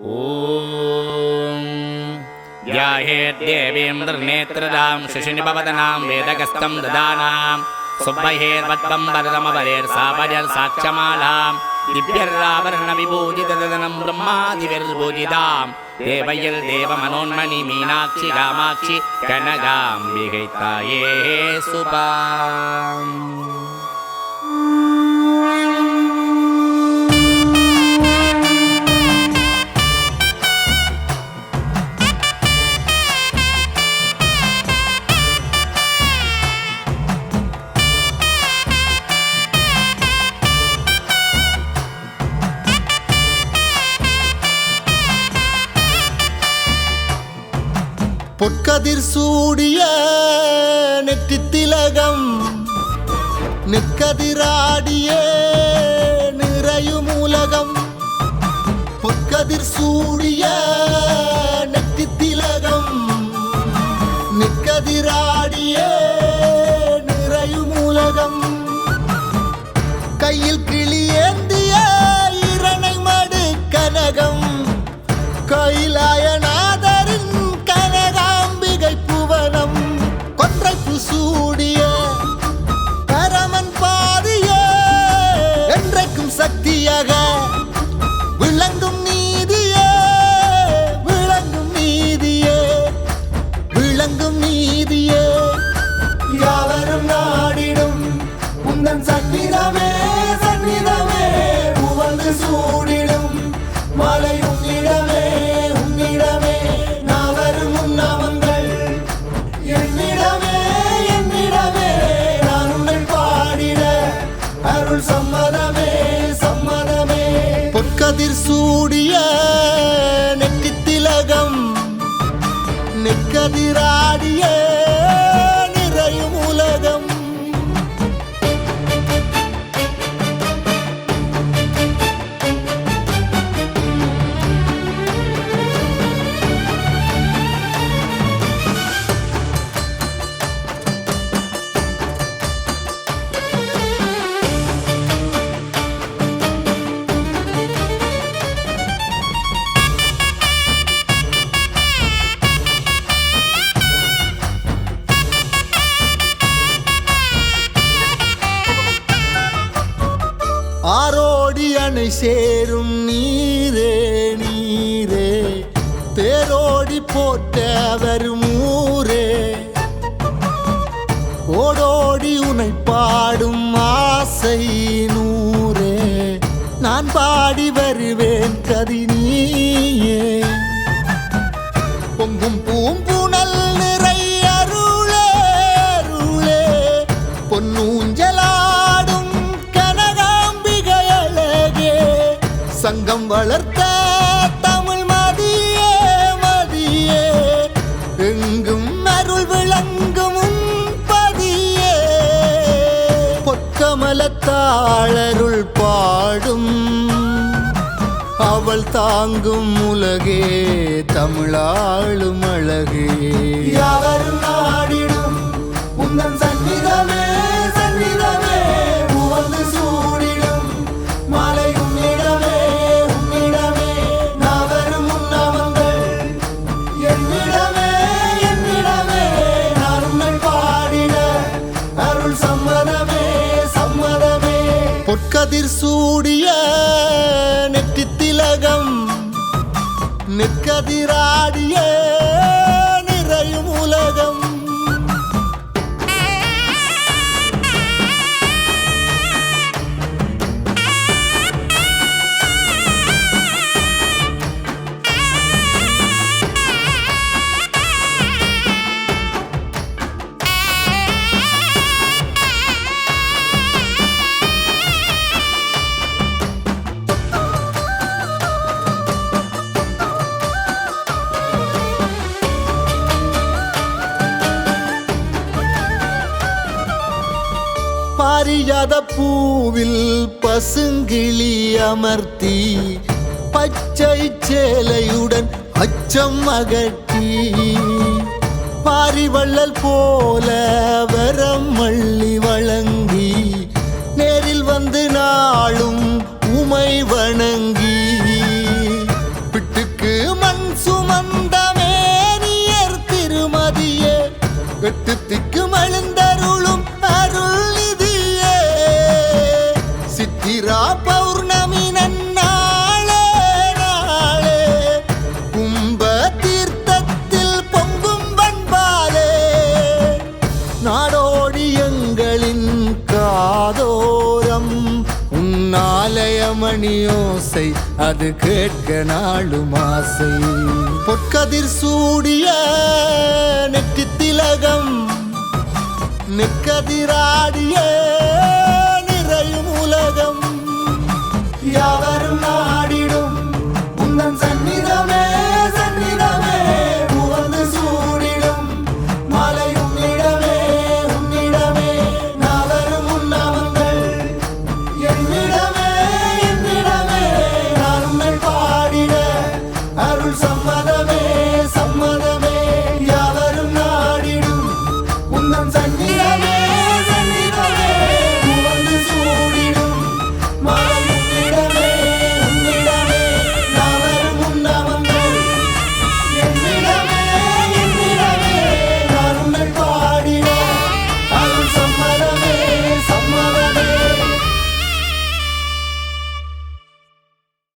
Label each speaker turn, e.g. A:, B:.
A: ஓம் ध्यायेद्देवीं निर्नेत्रदां शिशिनिपवदनां वेदगस्तं ददानां सुब्बहेर्वद्वं वरदमवरेर्सापजर्साक्षमालां दिव्यर्राभरणविभूजितदनं ब्रह्मादिभिर्भूजितां देवैर्देवमनोन्मणि मीनाक्षि कामाक्षि कनकाम्बिकै ताये सुपाम्
B: பொற்கதிர் சூடிய நெற்றித்திலகம் நெற்கதிராடிய நிறையும் உலகம். பொற்கதிர் சூடிய நெற்றித்திலகம் நெற்கதிராடிய நிறையும் உலகம். கையில் கிளியேந்திய இரணை மடு கனகம் கைலாயநாதரின் சூடிய பரமன் பாதிய என்றைக்கும் சக்தியாக விளங்கும் நீதியே விளங்கும் நீதியே விளங்கும் நீதியே. யாவரும் நாடிடும் உந்தன் சந்நிதமே சந்நிதமே உவந்து சூடிடும் மலை உன்னிடமே உன்னிடமே நாவரும் உன்னாமங்கள் சம்மதமே சம்மதமே. பொற்கதிர் சூடிய நெற்றித்திலகம் நெற்கதிராடிய நிறையும் உலகம். ஆரோடி அணை சேரும் நீரே நீரே தேரோடி போட்ட வரும் ஊரே ஓடோடி உனை பாடும் ஆசை நூரே நான் பாடி வருவேன் கதி நீயே. பொங்கும் பூம்புணல் நிறை அருளே அருளே பொன்னூஞ்சலாடும் சங்கம் வளர்த்த தமிழ் மதியே மதியே எங்கும் அருள் விளங்கும் பதியே. பொற்கமலத்தாளருள் பாடும் அவள் தாங்கும் உலகே தமிழாளும் அழகே. யாவரும் நாடிடும் உந்தன் சந்நிதமே சந்நிதமே உவந்து சூடிடும் மலை பொற்கதிர் சூடிய நெற்றித்திலகம் நெற்கதிராடிய நிறையும் உலகம். பாரிஜாத பூவில் பசுங்கிளி அமர்த்தி பச்சை சேலையுடன் அச்சம் அகற்றி பாரிவள்ளல் போல வரம் மள்ளி வழங்கி நேரில் வந்து நாளும் உமை வணங்கி பிட்டு அது கேட்க நாளும் ஆசை. பொற்கதிர் சூடிய நெற்றி திலகம் நெற்கதிராடிய நிறையும் உலகம் யாவரும் நாடிடும் உந்தன் சந்நிதமே சந்நிதமே புகழ்ந்து சூடிடும் மாலை உன்னிடமே உன்னிடமே நாவரும் உன்னாமங்கள் என்னிடமே என்னிடமே நான் உன்னை பாடிட அருள் சம்மதமே சம்மதமே யாவரும் நாடிடும் உந்தன் சந்நிதமே